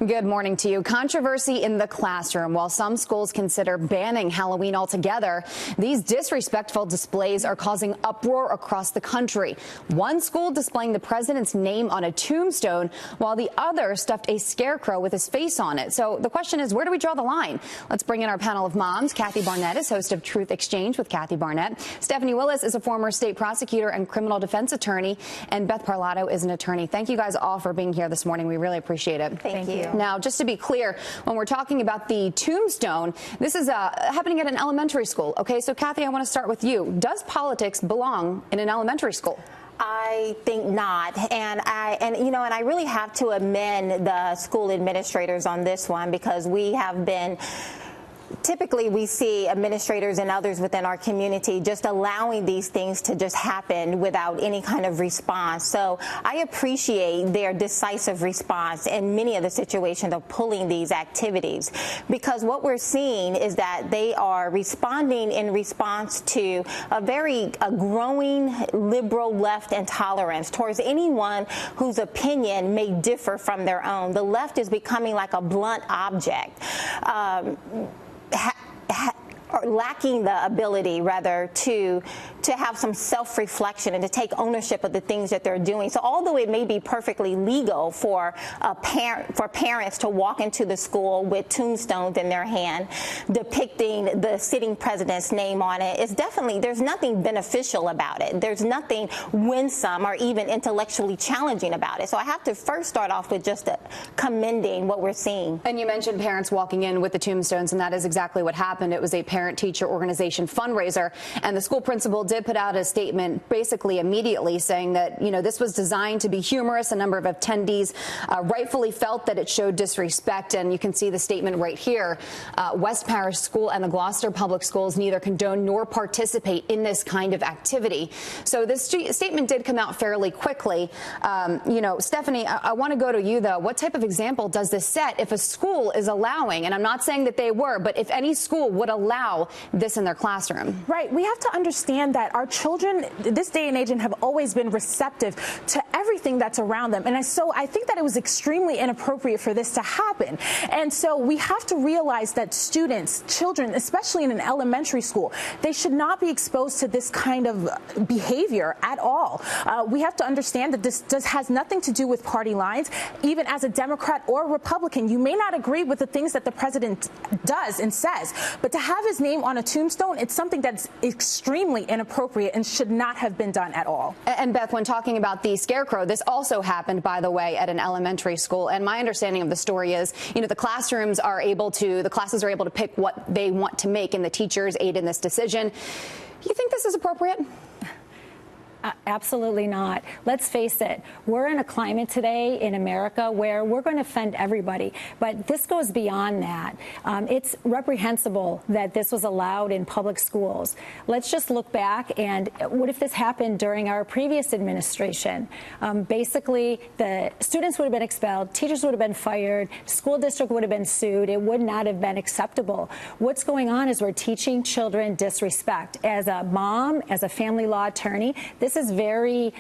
Good morning to you. Controversy in the classroom. While some schools consider banning Halloween altogether, these disrespectful displays are causing uproar across the country. One school displaying the president's name on a tombstone, while the other stuffed a scarecrow with his face on it. So the question is, where do we draw the line? Let's bring in our panel of moms. Kathy Barnette is host of Truth Exchange with Kathy Barnette. Stephanie Willis is a former state prosecutor and criminal defense attorney. And Beth Parlato is an attorney. Thank you guys all for being here this morning. We really appreciate it. Thank you. Now, just to be clear, when we're talking about the tombstone, this is happening at an elementary school. Okay, so Kathy, I want to start with you. Does politics belong in an elementary school? I think not, and I really have to amend the school administrators on this one, because we have been. Typically, we see administrators and others within our community just allowing these things to just happen without any kind of response. So I appreciate their decisive response in many of the situations of pulling these activities, because what we're seeing is that they are responding in response to a growing liberal left intolerance towards anyone whose opinion may differ from their own. The left is becoming like a blunt object. Or lacking the ability, rather, to have some self-reflection and to take ownership of the things that they're doing. So although it may be perfectly legal for parents to walk into the school with tombstones in their hand depicting the sitting president's name on it, it's definitely, there's nothing beneficial about it. There's nothing winsome or even intellectually challenging about it. So I have to first start off with just commending what we're seeing. And you mentioned parents walking in with the tombstones, and that is exactly what happened. It was a parent-teacher organization fundraiser, and the school principal did put out a statement basically immediately saying that, you know, this was designed to be humorous. A number of attendees rightfully felt that it showed disrespect, and you can see the statement right here. West Parish School and the Gloucester Public Schools neither condone nor participate in this kind of activity. So this statement did come out fairly quickly. You know, Stephanie, I want to go to you, though. What type of example does this set if a school is allowing, and I'm not saying that they were, but if any school would allow this in their classroom? Right. We have to understand that our children, this day and age, have always been receptive to everything that's around them. And so I think that it was extremely inappropriate for this to happen. And so we have to realize that students, children, especially in an elementary school, they should not be exposed to this kind of behavior at all. We have to understand that this has nothing to do with party lines. Even as a Democrat or Republican, you may not agree with the things that the president does and says, but to have his name on a tombstone, it's something that's extremely inappropriate and should not have been done at all. And Beth, when talking about the scarecrow, this also happened, by the way, at an elementary school. And my understanding of the story is, you know, the classes are able to pick what they want to make, and the teachers aid in this decision. You think this is appropriate? Absolutely not. Let's face it. We're in a climate today in America where we're going to offend everybody. But this goes beyond that. It's reprehensible that this was allowed in public schools. Let's just look back, and what if this happened during our previous administration? Basically, the students would have been expelled, teachers would have been fired, school district would have been sued. It would not have been acceptable. What's going on is we're teaching children disrespect. As a mom, as a family law attorney, this is very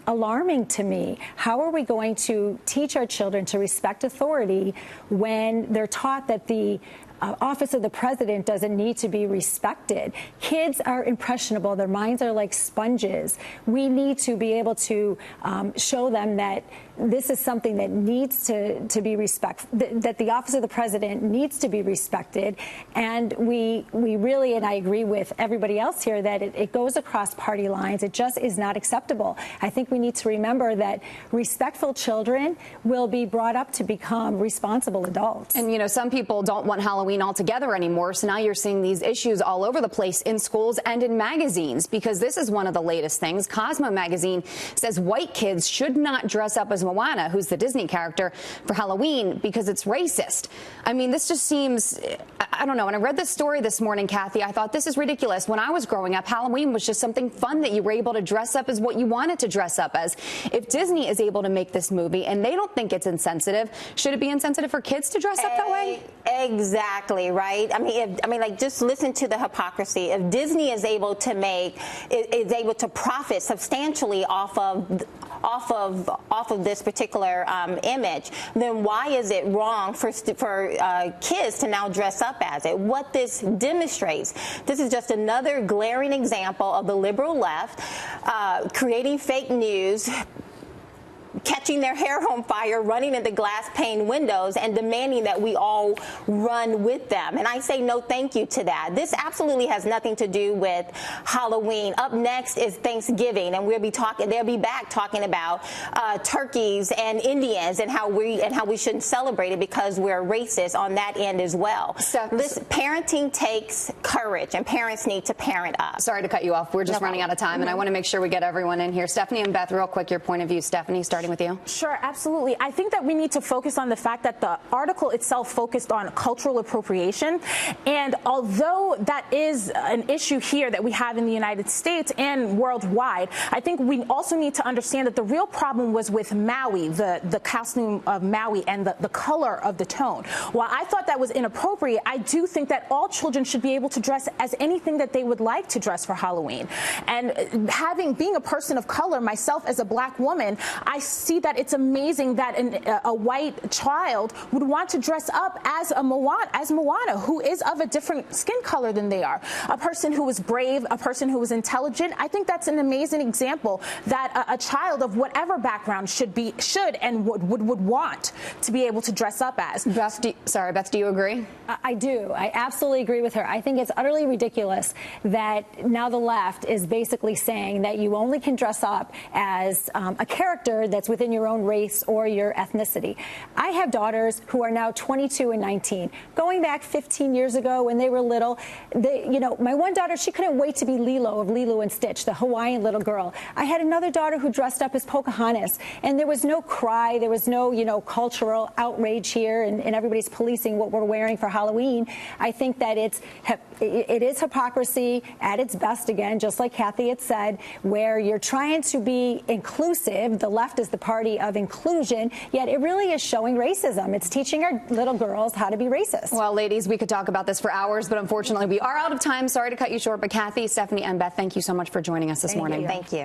alarming to me. How are we going to teach our children to respect authority when they're taught that the office of the president doesn't need to be respected? Kids are impressionable. Their minds are like sponges. We need to be able to show them that this is something that needs to be respected, that the office of the president needs to be respected. And we really, and I agree with everybody else here, that it goes across party lines. It just is not acceptable. I think we need to remember that respectful children will be brought up to become responsible adults. And, you know, some people don't want Halloween altogether anymore. So now you're seeing these issues all over the place in schools and in magazines, because this is one of the latest things. Cosmo magazine says white kids should not dress up as Moana, who's the Disney character, for Halloween because it's racist. I mean, this just seems, I don't know. When I read this story this morning, Kathy, I thought this is ridiculous. When I was growing up, Halloween was just something fun that you were able to dress up as what you wanted to dress up as. If Disney is able to make this movie and they don't think it's insensitive, should it be insensitive for kids to dress up that way? Exactly, right? I mean, like, just listen to the hypocrisy. If Disney is able to profit substantially off of off of this particular image, then why is it wrong for kids to now dress up as it? What this demonstrates, this is just another glaring example of the liberal left creating fake news, catching their hair on fire, running into glass pane windows, and demanding that we all run with them. And I say no thank you to that. This absolutely has nothing to do with Halloween. Up next is Thanksgiving, and they'll be back talking about turkeys and Indians and how we shouldn't celebrate it because we're racist on that end as well. So this parenting takes courage, and parents need to parent up. Sorry to cut you off. We're just running out of time, and I want to make sure we get everyone in here. Stephanie and Beth, real quick, your point of view. Stephanie, starting with you. Sure, absolutely. I think that we need to focus on the fact that the article itself focused on cultural appropriation. And although that is an issue here that we have in the United States and worldwide, I think we also need to understand that the real problem was with Maui, the costume of Maui, and the color of the tone. While I thought that was inappropriate, I do think that all children should be able to dress as anything that they would like to dress for Halloween. And being a person of color, myself as a black woman, I see that it's amazing that a white child would want to dress up as Moana, who is of a different skin color than they are. A person who was brave, a person who was intelligent. I think that's an amazing example that a child of whatever background should and would want to be able to dress up as. Beth, do you agree? I do. I absolutely agree with her. I think it's utterly ridiculous that now the left is basically saying that you only can dress up as a character that's within your own race or your ethnicity. I have daughters who are now 22 and 19. Going back 15 years ago when they were little, my one daughter, she couldn't wait to be Lilo of Lilo and Stitch, the Hawaiian little girl. I had another daughter who dressed up as Pocahontas, and there was no cry, there was no, cultural outrage here, and everybody's policing what we're wearing for Halloween. I think that it is hypocrisy at its best, again, just like Kathy had said, where you're trying to be inclusive. The left is the party of inclusion, yet it really is showing racism. It's teaching our little girls how to be racist. Well, ladies, we could talk about this for hours, but unfortunately we are out of time. Sorry to cut you short, but Kathy, Stephanie, and Beth, thank you so much for joining us this morning. Thank you.